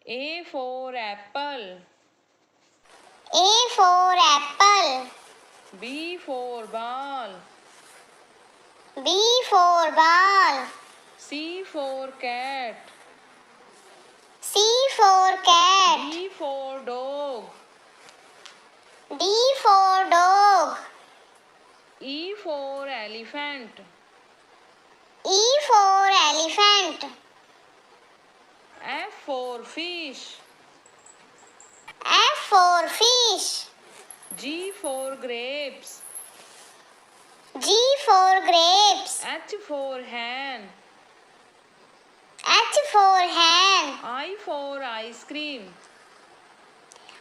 A for apple. A for apple. B for ball. B for ball. C for cat. C for cat. D for dog. D for dog. E for elephant. E for elephant. F for fish. F for fish. G for grapes. G for grapes. H for hen. H for hen. I for ice cream.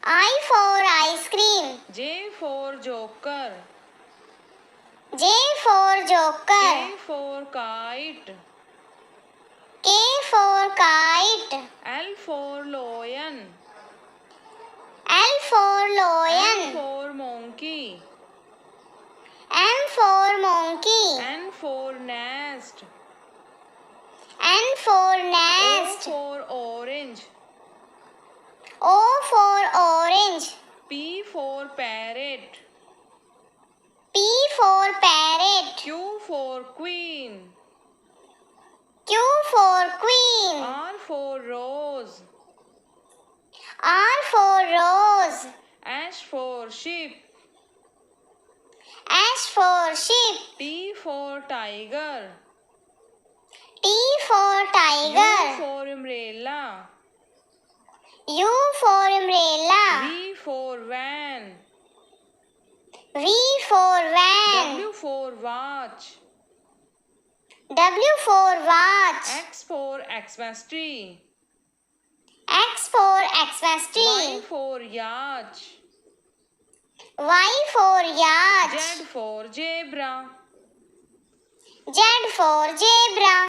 I for ice cream. J for joker. J for joker. K for kite. K for kite. L for lion. L for M lion. for monkey. M for monkey. N for nest. N for O nest. for orange. O for orange. P for parrot. P for parrot. Q for queen. Q for queen. R for rose. R for rose. S for sheep. S for sheep. T for tiger. T for U tiger. for umbrella. U for umbrella. V for van. V for van. W for watch. W for watch. X for Xmas tree. X for Xmas Y tree. for yacht. Y for yacht. Z for zebra. Z for zebra.